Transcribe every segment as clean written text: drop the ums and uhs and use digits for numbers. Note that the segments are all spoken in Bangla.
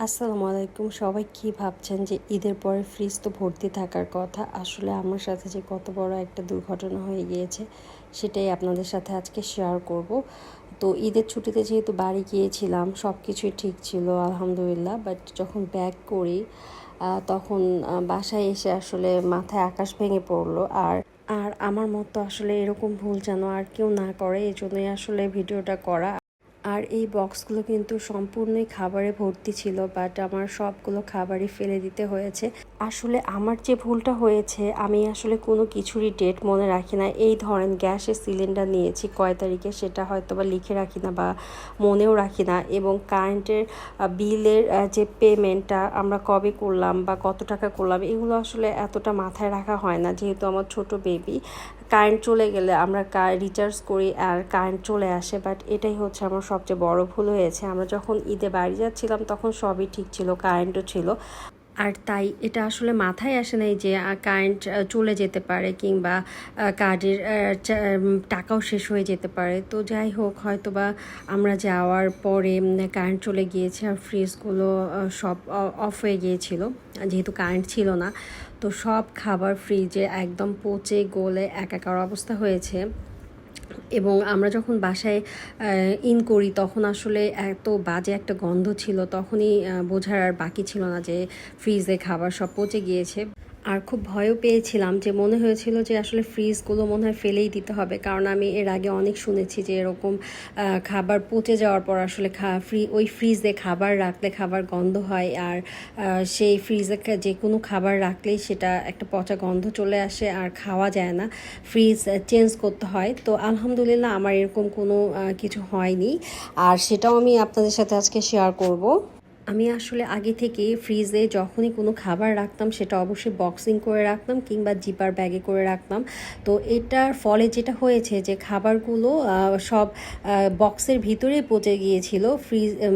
আসসালামু আলাইকুম। সবাই কি ভাবছেন যে ঈদের পরে ফ্রিজ তো ভর্তি থাকার কথা। আসলে আমার সাথে যে কত বড় একটা দুর্ঘটনা হয়ে গিয়েছে সেটাই আপনাদের সাথে আজকে শেয়ার করব। তো ঈদের ছুটিতে যেহেতু বাড়ি গিয়েছিলাম সব কিছুই ঠিক ছিল আলহামদুলিল্লাহ, বাট যখন ব্যাক করি তখন বাসায় এসে আসলে মাথায় আকাশ ভেঙে পড়লো। আর আর আমার মতো আসলে এরকম ভুল যেন আর কেউ না করে, এজন্যই আসলে ভিডিওটা করা। আর এই বক্সগুলো কিন্তু সম্পূর্ণই খাবারে ভর্তি ছিল, বাট আমার সবগুলো খাবারই ফেলে দিতে হয়েছে। আসলে আমার যে ভুলটা হয়েছে, আমি আসলে কোনো কিছুরই ডেট মনে রাখি না। এই ধরেন গ্যাসের সিলিন্ডার নিয়েছি কয় তারিখে সেটা হয়তো বা লিখে রাখি না বা মনেও রাখি না, এবং কারেন্টের বিলের যে পেমেন্টটা আমরা কবে করলাম বা কত টাকা করলাম এগুলো আসলে এতটা মাথায় রাখা হয় না, যেহেতু আমার ছোট বেবি। কারেন্ট চলে গেলে আমরা রিচার্জ করি আর কারেন্ট চলে আসে, বাট এটাই হচ্ছে আমার সবচেয়ে বড় ভুল হয়েছে। আমরা যখন ঈদে বাড়ি যাচ্ছিলাম তখন সবই ঠিক ছিল, কারেন্টও ছিল, আর তাই এটা আসলে মাথায় আসে নাই যে কারেন্ট চলে যেতে পারে কিংবা কার্ডের টাকাও শেষ হয়ে যেতে পারে। তো যাই হোক, হয়তো বা আমরা যাওয়ার পরে কারেন্ট চলে গিয়েছে আর ফ্রিজগুলো সব অফ হয়ে গিয়েছিল, যেহেতু কারেন্ট ছিল না। তো সব খাবার ফ্রিজে একদম পচে গলে একাকার অবস্থা হয়েছে। এবং আমরা যখন বাসায় ইন করি তখন আসলে এত বাজে একটা গন্ধ ছিল, তখনই বোঝার আর বাকি ছিল না যে ফ্রিজে খাবার সব পচে গিয়েছে। আর খুব ভয়ও পেয়েছিলাম, যে মনে হয়েছিল যে আসলে ফ্রিজগুলো মনে হয় ফেলেই দিতে হবে, কারণ আমি এর আগে অনেক শুনেছি যে এরকম খাবার পচে যাওয়ার পর আসলে ওই ফ্রিজে খাবার রাখলে খাবার গন্ধ হয়, আর সেই ফ্রিজে যে কোনো খাবার রাখলেই সেটা একটা পচা গন্ধ চলে আসে আর খাওয়া যায় না, ফ্রিজ চেঞ্জ করতে হয়। তো আলহামদুলিল্লাহ আমার এরকম কোনো কিছু হয়নি, আর সেটাও আমি আপনাদের সাথে আজকে শেয়ার করব। আমি আসলে আগে থেকে ফ্রিজে যখনই কোনো খাবার রাখতাম সেটা অবশ্যই বক্সিং করে রাখতাম কিংবা জিপার ব্যাগে করে রাখতাম। তো এটার ফলে যেটা হয়েছে যে খাবারগুলো সব বক্সের ভিতরেই পচে গিয়েছিল,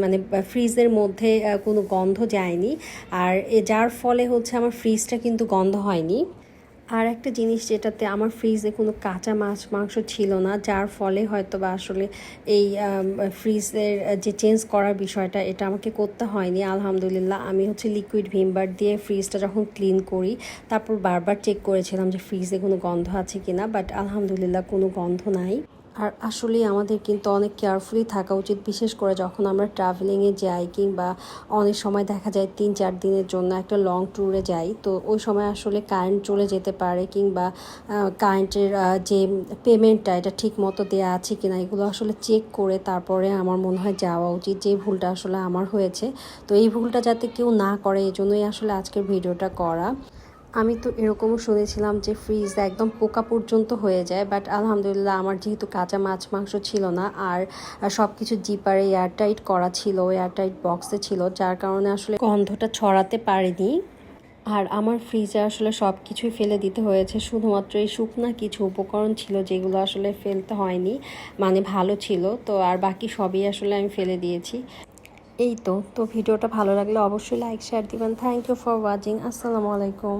মানে ফ্রিজের মধ্যে কোনো গন্ধ যায়নি, আর যার ফলে হচ্ছে আমার ফ্রিজটা কিন্তু গন্ধ হয়নি। আর একটা জিনিস, যেটাতে আমার ফ্রিজে কোনো কাঁচা মাছ মাংস ছিল না, যার ফলে হয়তো বা আসলে এই ফ্রিজের যে চেঞ্জ করার বিষয়টা এটা আমাকে করতে হয়নি আলহামদুলিল্লাহ। আমি হচ্ছে লিকুইড ভিমবার দিয়ে ফ্রিজটা যখন ক্লিন করি তারপর বারবার চেক করেছিলাম যে ফ্রিজে কোনো গন্ধ আছে কিনা, বাট আলহামদুলিল্লাহ কোনো গন্ধ নাই। আর আসলেই আমাদের কিন্তু অনেক কেয়ারফুলি থাকা উচিত, বিশেষ করে যখন আমরা ট্রাভেলিংয়ে যাই কিংবা অনেক সময় দেখা যায় 3-4 দিনের জন্য একটা লং ট্যুরে যাই। তো ওই সময় আসলে কারেন্ট চলে যেতে পারে কিংবা কারেন্টের যে পেমেন্টটা এটা ঠিক মতো দেওয়া আছে কিনা এগুলো আসলে চেক করে তারপরে আমার মনে হয় যাওয়া উচিত, যে ভুলটা আসলে আমার হয়েছে। তো এই ভুলটা যাতে কেউ না করে এজন্যই আসলে আজকের ভিডিওটা করা। আমি তো এরকমও শুনেছিলাম যে ফ্রিজ একদম পোকা পর্যন্ত হয়ে যায়, বাট আলহামদুলিল্লাহ আমার যেহেতু কাঁচা মাছ মাংস ছিল না আর সব কিছু জিপারে এয়ারটাইট করা ছিল, এয়ারটাইট বক্সে ছিল, যার কারণে আসলে গন্ধটা ছড়াতে পারেনি। আর আমার ফ্রিজে আসলে সব কিছুই ফেলে দিতে হয়েছে, শুধুমাত্র এই শুকনা কিছু উপকরণ ছিল যেগুলো আসলে ফেলতে হয়নি, মানে ভালো ছিল। তো আর বাকি সবই আসলে আমি ফেলে দিয়েছি। এই তো ভিডিওটা ভালো লাগলে অবশ্যই লাইক শেয়ার দিবেন। Thank you for watching. আসসালামু আলাইকুম।